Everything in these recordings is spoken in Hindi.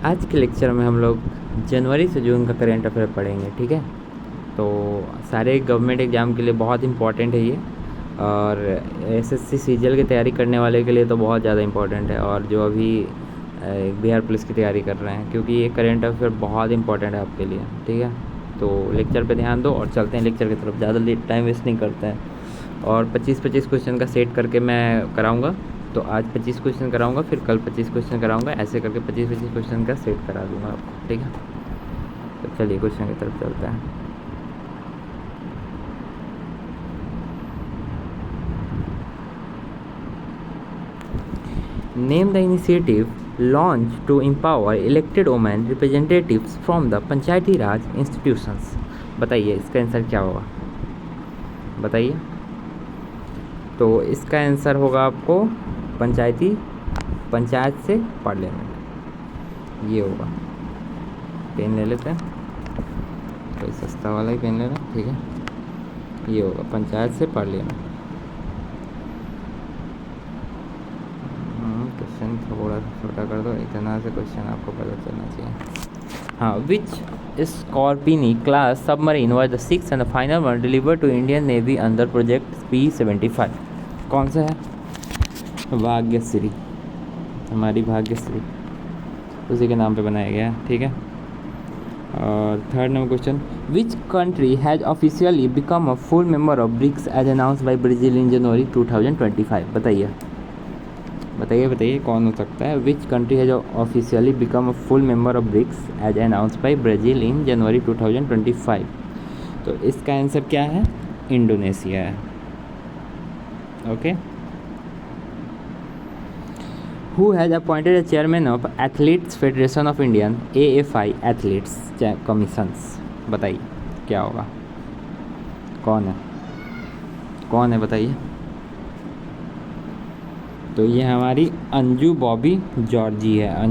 आज के लेक्चर में हम लोग जनवरी से जून का करेंट अफेयर पढ़ेंगे, ठीक है। तो सारे गवर्नमेंट एग्ज़ाम के लिए बहुत इम्पॉर्टेंट है ये, और एसएससी सीजीएल की तैयारी करने वाले के लिए तो बहुत ज़्यादा इम्पॉर्टेंट है, और जो अभी बिहार पुलिस की तैयारी कर रहे हैं, क्योंकि ये करेंट अफेयर बहुत इम्पॉर्टेंट है आपके लिए, ठीक है। तो लेक्चर पे ध्यान दो और चलते हैं लेक्चर की तरफ, ज़्यादा टाइम वेस्ट नहीं करते हैं। और 25-25 क्वेश्चन का सेट करके मैं कराऊँगा। तो आज 25 क्वेश्चन कराऊंगा, फिर कल 25 क्वेश्चन कराऊंगा, ऐसे करके 25-25 क्वेश्चन का सेट करा दूंगा आपको, ठीक है। तो चलिए क्वेश्चन की तरफ चलते हैं। Name the initiative launch to empower elected women representatives from the Panchayati Raj institutions. बताइए इसका आंसर क्या होगा, बताइए। तो इसका आंसर होगा आपको पंचायत से पार्लियामेंट, ये होगा। पेन ले लेते हैं, कोई सस्ता वाला ही पेन लेना, ठीक है। ये होगा पंचायत से पार्लियामेंट। क्वेश्चन थोड़ा सा छोटा कर दो, इतना से क्वेश्चन आपको पता चलना चाहिए। हाँ, which scorpene class submarine was the 6th and the final one delivered to Indian navy under project P-75। कौन सा है? भाग्यश्री, हमारी भाग्यश्री, उसी के नाम पे बनाया गया है, ठीक है। और third number question, which country has officially become a full member of BRICS as announce by Brazil in January 2025। बताइए बताइए बताइए कौन हो सकता है? Which country has officially become a full member of BRICS as announce by Brazil in January 2025। तो इसका आंसर क्या है? इंडोनेशिया है, okay. Who has appointed a chairman of Athletes Federation of Indian AFI Athletes Commissions? बताइए क्या होगा, कौन है बताइए। तो ये हमारी अंजू बॉबी जॉर्जी है,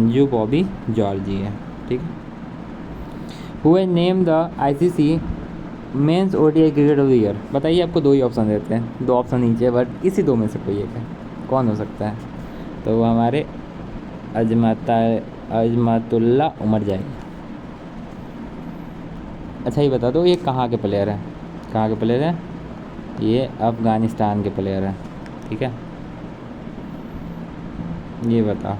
ठीक है। Who has named the ICC men's ODI cricket of the year? बताइए, आपको दो ही ऑप्शन देते हैं, दो ऑप्शन नीचे, बट इसी दो में से कोई एक है, कौन हो सकता है? तो वो हमारे अजमतुल्ला उमर जाएगी। अच्छा ये बता दो, ये कहाँ के प्लेयर हैं? ये अफ़गानिस्तान के प्लेयर हैं, ठीक है। ये बताओ,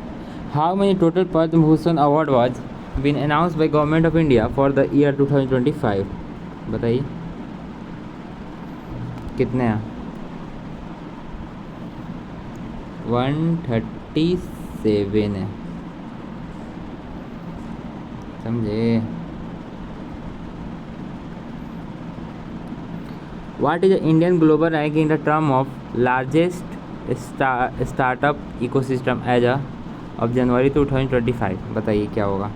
how many total Padma Bhushan award was been announce by government of India for the year 2025? बताइए कितने हैं? 137 है, समझे। What is the Indian global rank in the term of largest startup ecosystem as of जनवरी 2025? बताइए क्या होगा।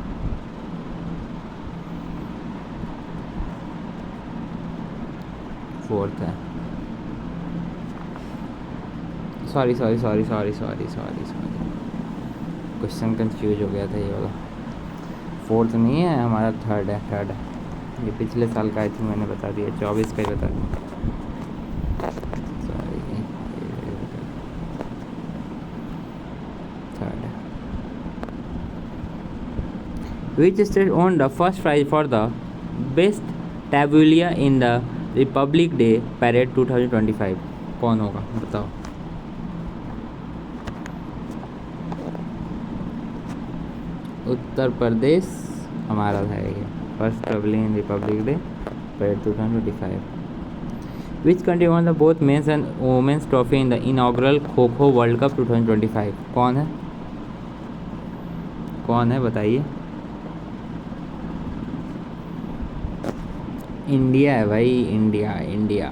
फोर्थ है, सॉरी क्वेश्चन कंफ्यूज हो गया था, ये वाला फोर्थ नहीं है हमारा, थर्ड है। ये पिछले साल का आई थिंक मैंने बता दिया, 24 का ही बता दिया, सॉरी। थर्ड है। Which state won the first prize for the best tableau in the republic day parade 2025? कौन होगा बताओ। उत्तर प्रदेश हमारा है ये, first tableau in republic day parade 2025। Which country won the both men's and women's trophy in the inaugural kho kho world cup 2025? कौन है बताइए। इंडिया है भाई, India.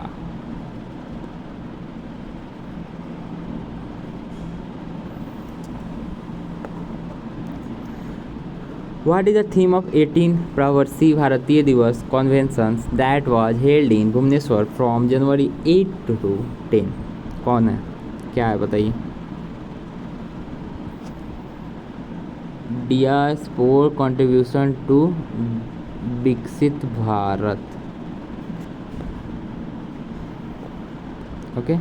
What is the theme of 18 Pravasi Bharatiya Divas conventions that was held in Bhubaneswar from January 8 to 10? कौन है, क्या है बताइए। Diaspora contribution to Viksit Bharat, okay.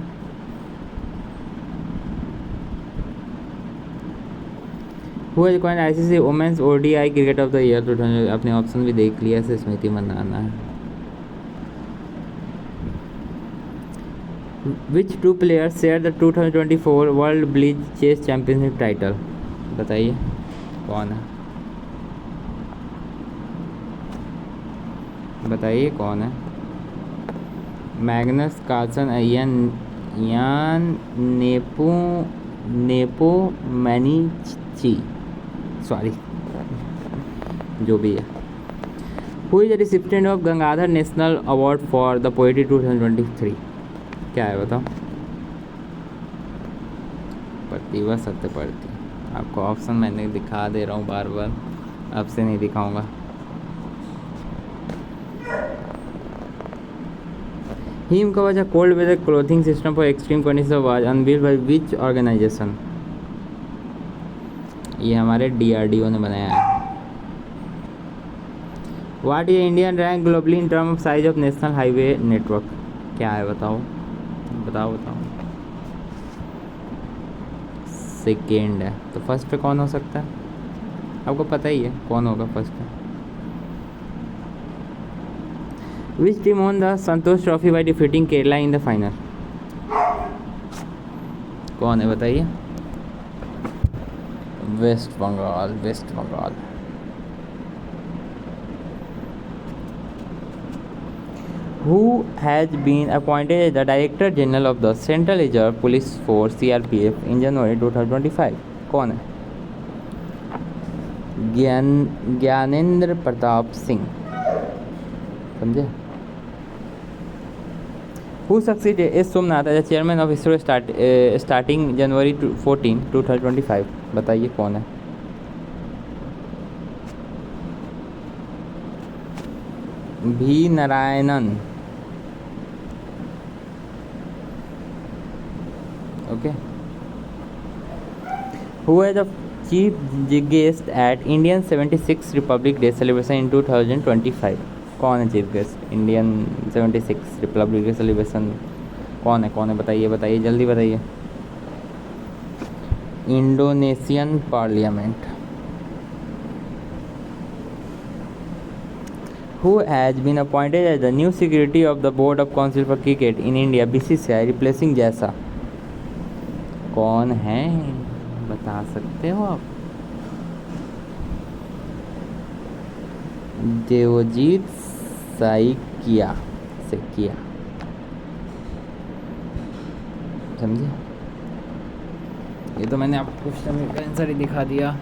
Who has coined ICC women's ODI cricket of the year 2000? अपने ऑप्शन भी देख लिया से स्मृति मंदाना है। Which two players share the 2024 world blitz chess championship title? बताइए कौन है, बताइए कौन है। मैग्नस कार्लसन, यान नेपोमैनिची, सॉरी जो भी है। Who is the recipient of Gangadhar national award for the poetry 2023? क्या है बताओ। प्रतिभा सत्यपाठी। आपको ऑप्शन मैंने दिखा दे रहा हूँ बार बार, अब से नहीं दिखाऊंगा। Him Kavach a cold weather clothing system for extreme condition was unveiled by which organization? ये हमारे DRDO ने बनाया है। What is Indian rank globally in term of size of national highway network? क्या है बताओ बताओ बताओ। सेकेंड है, तो फर्स्ट पे कौन हो सकता है? आपको पता ही है कौन होगा फर्स्ट पे। Which team won the Santosh trophy by defeating Kerala in the final? कौन है बताइए। West Bengal, West Bengal. Who has been appointed as the Director General of the Central Reserve Police Force CRPF in January 2025? कौन है? ज्ञानेंद्र प्रताप सिंह, समझे। Who succeeded S. Somnath as the Chairman of ISRO starting January 14, 2025? बताइए कौन है। V. Narayanan. Okay. Who was the chief guest at Indian 76th Republic Day celebration in 2025? कौन है chief guest Indian 76 Republic day celebration? कौन है बताइए बताइए जल्दी बताइए। Indonesian parliament. Who has been appointed as the new secretary of the Board of Council for Cricket in India BCCI replacing जैसा? कौन है बता सकते हो आप? देवजीत साइकिया से किया, समझे। ये तो मैंने आपको क्वेश्चन का आंसर ही दिखा दिया।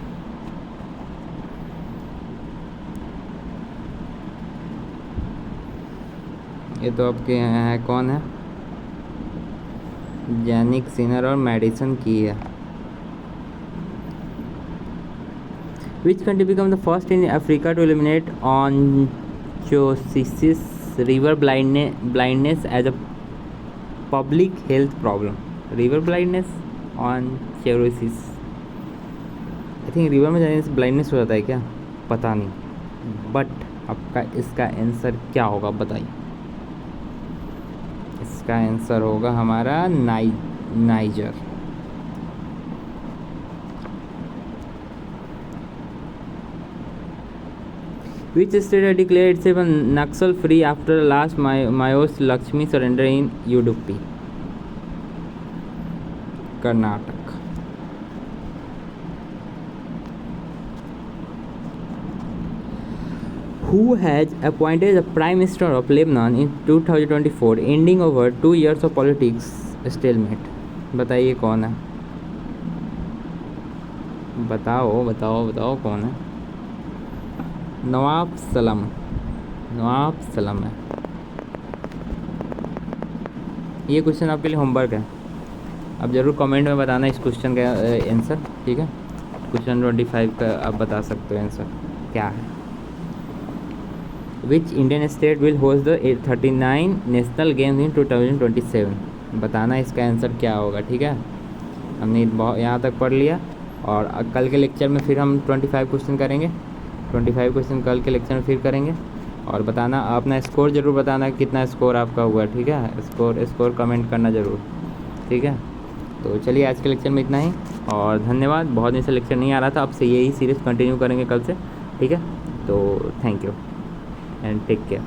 ये तो आपके यहाँ है, कौन है? जैनिक सिनर और मेडिसन की है। Which country became the first in Africa to eliminate onchocerciasis river blindness as a public health problem? River blindness, onchocerciasis, I think river में जाने से ब्लाइंडनेस हो जाता है क्या, पता नहीं। बट आपका इसका आंसर क्या होगा बताइए। इसका आंसर होगा हमारा niger. Which state had declared itself Naxal free after the last Mayos Lakshmi surrender in Udupi? Karnataka. Who has appointed the Prime Minister of Lebanon in 2024, ending over 2 years of politics stalemate? बताइए कौन है, बताओ बताओ बताओ कौन है। नवाब सलम है। ये क्वेश्चन आपके लिए होमवर्क है, आप ज़रूर कमेंट में बताना इस क्वेश्चन का आंसर, ठीक है। क्वेश्चन 25 का आप बता सकते हो आंसर क्या है। Which Indian state will host the 39 national games in 2027? बताना इसका आंसर क्या होगा, ठीक है। हमने यहाँ तक पढ़ लिया और कल के लेक्चर में फिर हम 25 क्वेश्चन करेंगे। 25 क्वेश्चन कल के लेक्चर में फिर करेंगे और बताना, अपना स्कोर ज़रूर बताना कितना स्कोर आपका हुआ, ठीक है। स्कोर कमेंट करना ज़रूर, ठीक है। तो चलिए आज के लेक्चर में इतना ही, और धन्यवाद। बहुत दिन से लेक्चर नहीं आ रहा था, अब से यही सीरीज़ कंटिन्यू करेंगे कल से, ठीक है। तो thank you and take care.